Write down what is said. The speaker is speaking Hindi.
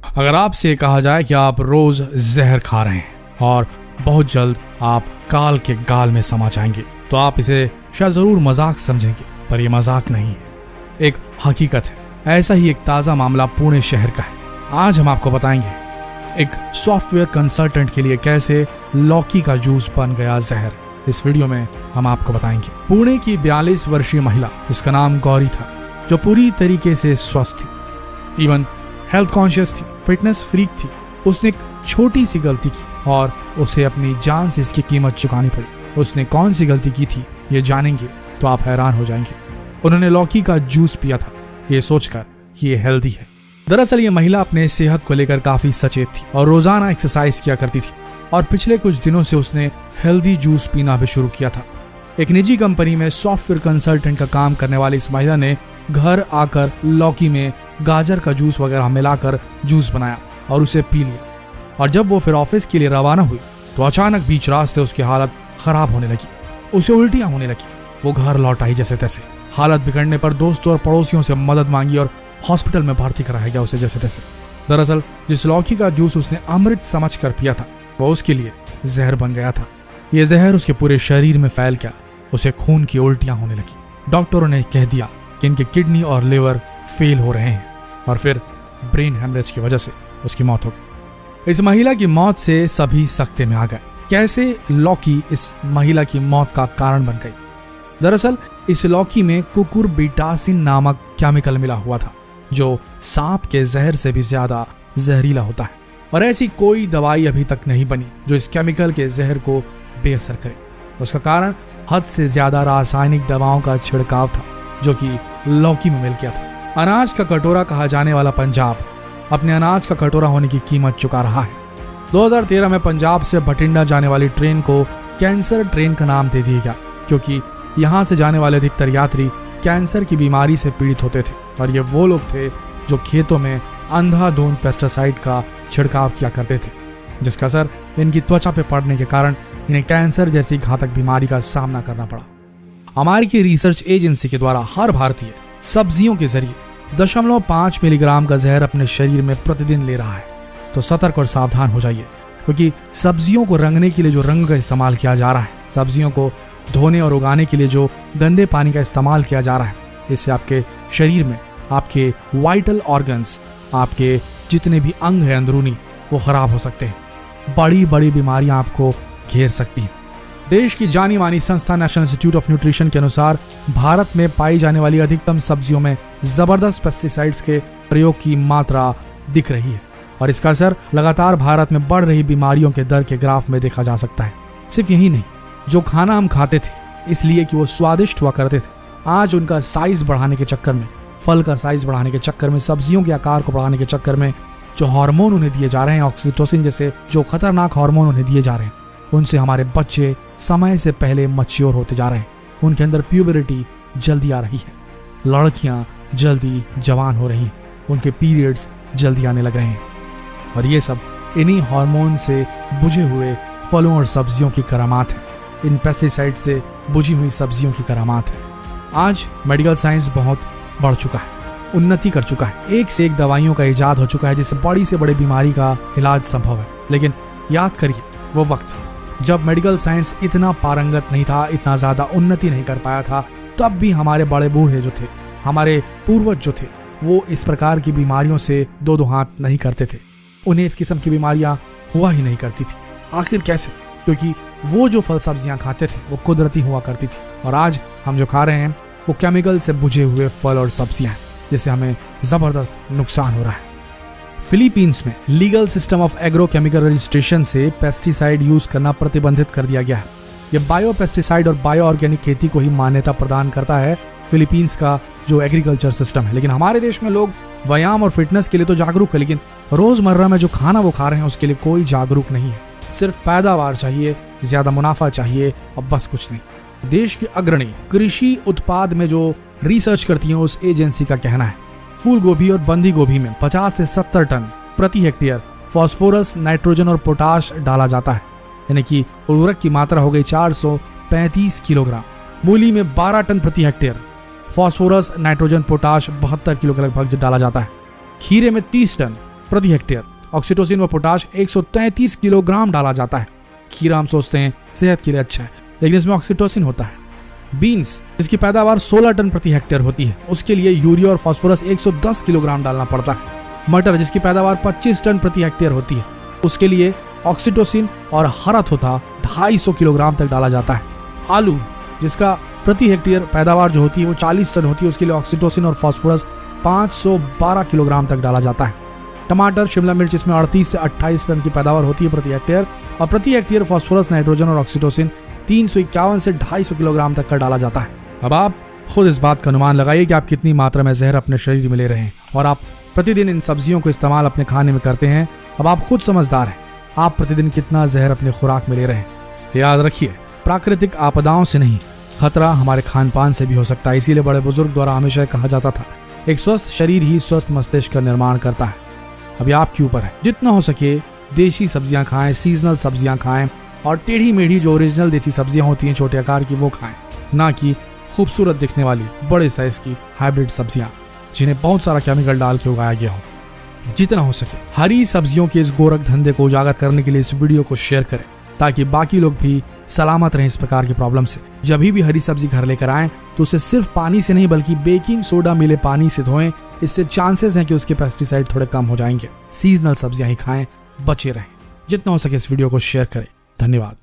अगर आपसे कहा जाए कि आप रोज जहर खा रहे हैं और बहुत जल्द आप काल के गाल में समा जाएंगे, तो आप इसे शायद जरूर मजाक समझेंगे, पर यह मजाक नहीं है, एक हकीकत है। ऐसा ही एक ताजा मामला पुणे शहर का है। आज हम आपको बताएंगे एक सॉफ्टवेयर कंसल्टेंट के लिए कैसे लौकी का जूस बन गया जहर। इस वीडियो में हम आपको बताएंगे। पुणे की 42 वर्षीय महिला, जिसका नाम गौरी था, जो पूरी तरीके से स्वस्थ थी, इवन हेल्थ कॉन्शियस थी, फिटनेस फ्रीक थी। उसने एक छोटी सी गलती की और उसे अपनी जान से इसकी कीमत चुकानी पड़ी। उसने कौन सी गलती की थी, ये जानेंगे तो आप हैरान हो जाएंगे। उन्होंने लौकी का जूस पिया था, ये सोचकर कि ये हेल्दी है। दरअसल ये महिला अपने सेहत को लेकर काफी सचेत थी और रोजाना एक्सरसाइज किया करती थी, और पिछले कुछ दिनों से उसने हेल्दी जूस पीना भी शुरू किया था। एक निजी कंपनी में सॉफ्टवेयर कंसल्टेंट का काम करने वाली इस महिला ने घर आकर लौकी में गाजर का जूस वगैरह मिलाकर जूस बनाया और उसे पी लिया। और जब वो फिर ऑफिस के लिए रवाना हुई तो अचानक बीच रास्ते उसकी हालत खराब होने लगी। उसे उल्टियां होने लगी। वो घर लौट आई जैसे तैसे। हालत बिगड़ने पर दोस्तों और पड़ोसियों से मदद मांगी और हॉस्पिटल में भर्ती कराया गया उसे जैसे तैसे। दरअसल जिस लौकी का जूस उसने अमृत समझकर पिया था, वो उसके लिए जहर बन गया था। ये जहर उसके पूरे शरीर में फैल गया। उसे खून की उल्टियां होने लगी। डॉक्टरों ने कह दिया कि इनके किडनी और लिवर फेल हो रहे हैं, और फिर ब्रेन हेमरेज की वजह से उसकी मौत हो गई। इस महिला की मौत से सभी सख्ते में आ गए। कैसे लौकी इस महिला की मौत का कारण बन गई? दरअसल इस लौकी में कुकुरबिटासिन नामक केमिकल मिला हुआ था, जो सांप के जहर से भी ज्यादा जहरीला होता है। और ऐसी कोई दवाई अभी तक नहीं बनी जो इस केमिकल के जहर को बेअसर करे। उसका कारण हद से ज्यादा रासायनिक दवाओं का छिड़काव था, जो कि लौकी में मिल गया था। अनाज का कटोरा कहा जाने वाला पंजाब अपने अनाज का कटोरा होने की कीमत चुका रहा है। 2013 में पंजाब से बठिंडा जाने वाली ट्रेन को कैंसर ट्रेन का नाम दे दिया गया, क्योंकि यहाँ से जाने वाले अधिकतर यात्री कैंसर की बीमारी से पीड़ित होते थे। और ये वो लोग थे जो खेतों में अंधाधुंध पेस्टिसाइड का छिड़काव किया करते थे, जिसका असर इनकी त्वचा पे पड़ने के कारण इन्हें कैंसर जैसी घातक बीमारी का सामना करना पड़ा। अमेरिकी रिसर्च एजेंसी के द्वारा हर भारतीय सब्जियों के जरिए 0.5 मिलीग्राम का जहर अपने शरीर में प्रतिदिन ले रहा है। तो सतर्क और सावधान हो जाइए, क्योंकि सब्जियों को रंगने के लिए जो रंग का इस्तेमाल किया जा रहा है, सब्जियों को धोने और उगाने के लिए जो गंदे पानी का इस्तेमाल किया जा रहा है, इससे आपके शरीर में आपके वाइटल ऑर्गन्स, आपके जितने भी अंग हैं अंदरूनी, वो खराब हो सकते हैं। बड़ी बड़ी बीमारियां आपको घेर सकती हैं। देश की जानी मानी संस्था नेशनल इंस्टीट्यूट ऑफ न्यूट्रिशन के अनुसार भारत में पाई जाने वाली अधिकतम सब्जियों में जबरदस्त पेस्टिसाइड्स के प्रयोग की मात्रा दिख रही है, और इसका असर लगातार भारत में बढ़ रही बीमारियों के दर के ग्राफ में देखा जा सकता है। सिर्फ यही नहीं, जो खाना हम खाते थे इसलिए कि वो स्वादिष्ट हुआ करते थे, आज उनका साइज बढ़ाने के चक्कर में, फल का साइज बढ़ाने के चक्कर में, सब्जियों के आकार को बढ़ाने के चक्कर में जो हार्मोन उन्हें दिए जा रहे हैं, ऑक्सीटोसिन जैसे जो खतरनाक हार्मोन उन्हें दिए जा रहे हैं, उनसे हमारे बच्चे समय से पहले मैच्योर होते जा रहे हैं। उनके अंदर प्यूबरिटी जल्दी आ रही है, लड़कियां जल्दी जवान हो रही हैं, उनके पीरियड्स जल्दी आने लग रहे हैं। और ये सब इन्हीं हार्मोन से बुझे हुए फलों और सब्जियों की करामात है। इन पेस्टिसाइड से बुझी हुई सब्जियों की करामात है। आज मेडिकल साइंस बहुत बढ़ चुका है, उन्नति कर चुका है। एक से एक दवाइयों का इजाद हो चुका है, जिससे बड़ी से बड़ी बीमारी का इलाज संभव है। लेकिन याद करिए वो वक्त जब मेडिकल साइंस इतना पारंगत नहीं था, इतना ज्यादा उन्नति नहीं कर पाया था, तब भी हमारे बड़े बूढ़े जो थे, हमारे पूर्वज जो थे, वो इस प्रकार की बीमारियों से दो हाथ नहीं करते थे। उन्हें इस किस्म की बीमारियां हुआ ही नहीं करती थी। आखिर कैसे? क्योंकि वो जो फल सब्जियां खाते थे वो कुदरती हुआ करती थी, और आज हम जो खा रहे हैं वो केमिकल से बुझे हुए फल और सब्जियां हैं, जिससे हमें जबरदस्त नुकसान हो रहा है। फिलीपींस में legal system of agrochemical registration से पेस्टिसाइड यूज करना प्रतिबंधित कर दिया गया है। यह बायो पेस्टिसाइड और बायो ऑर्गेनिक खेती को ही मान्यता प्रदान करता है, फिलीपींस का जो एग्रीकल्चर सिस्टम है। लेकिन हमारे देश में लोग व्यायाम और फिटनेस के लिए तो जागरूक है, लेकिन रोजमर्रा में जो खाना वो खा रहे हैं उसके लिए कोई जागरूक नहीं है। सिर्फ पैदावार चाहिए, ज्यादा मुनाफा चाहिए, और बस कुछ नहीं। देश की अग्रणी कृषि उत्पाद में जो रिसर्च करती है उस एजेंसी का कहना है फूल गोभी और बंदी गोभी में 50 से 70 टन प्रति हेक्टेयर फास्फोरस, नाइट्रोजन और पोटाश डाला जाता है, यानी कि उर्वरक की मात्रा हो गई 435 किलोग्राम। मूली में 12 टन प्रति hectare phosphorus, nitrogen, potash 72 kilo के लगभग डाला जाता है। खीरे में 30 टन प्रति हेक्टेयर। ऑक्सीटोसिन व पोटाश 133 किलोग्राम डाला जाता है। खीरा हम सोचते हैं सेहत के लिए अच्छा है, लेकिन इसमें ऑक्सीटोसिन होता है। बीन्स जिसकी पैदावार 16 टन प्रति हेक्टेयर होती है, उसके लिए यूरिया और फास्फोरस 110 किलोग्राम डालना पड़ता है। मटर जिसकी पैदावार 25 टन प्रति हेक्टेयर होती है, उसके लिए ऑक्सीटोसिन और हरा थोथा 250 किलोग्राम तक डाला जाता है। आलू जिसका प्रति हेक्टेयर पैदावार जो होती है वो 40 टन होती है, उसके लिए ऑक्सीटोसिन और फास्फोरस 512 किलोग्राम तक डाला जाता है। टमाटर, शिमला मिर्च इसमें 38 से 28 टन की पैदावार होती है प्रति हेक्टेयर, और प्रति हेक्टेयर फास्फोरस, नाइट्रोजन और ऑक्सीटोसिन 351 से 250 किलोग्राम तक का डाला जाता है। अब आप खुद इस बात का अनुमान लगाइए कि आप कितनी मात्रा में जहर अपने शरीर में ले रहे हैं, और आप प्रतिदिन इन सब्जियों को इस्तेमाल अपने खाने में करते हैं। अब आप खुद समझदार हैं, आप प्रतिदिन कितना जहर अपने खुराक में ले रहे हैं। याद रखिए, प्राकृतिक आपदाओं से नहीं, खतरा हमारे खान पान से भी हो सकता है। इसीलिए बड़े बुजुर्ग द्वारा हमेशा कहा जाता था, एक स्वस्थ शरीर ही स्वस्थ मस्तिष्क का निर्माण करता है। अभी आपके ऊपर है, जितना हो सके देशी सब्जियां खाएं, सीजनल सब्जियां खाएं, और टेढ़ी मेढ़ी जो ओरिजिनल देसी सब्जियां होती हैं छोटे आकार की, वो खाएं, ना कि खूबसूरत दिखने वाली बड़े साइज की हाइब्रिड सब्जियां जिन्हें बहुत सारा केमिकल डाल के उगाया गया हो। जितना हो सके हरी सब्जियों के इस गोरख धंधे को उजागर करने के लिए इस वीडियो को शेयर करें, ताकि बाकी लोग भी सलामत रहें इस प्रकार की प्रॉब्लम से। जब भी हरी सब्जी घर लेकर आएं तो उसे सिर्फ पानी से नहीं बल्कि बेकिंग सोडा मिले पानी से धोएं। इससे चांसेस हैं कि उसके पेस्टिसाइड थोड़े कम हो जाएंगे। सीजनल सब्जियां ही खाएं, बचे रहें। जितना हो सके इस वीडियो को शेयर करें। धन्यवाद।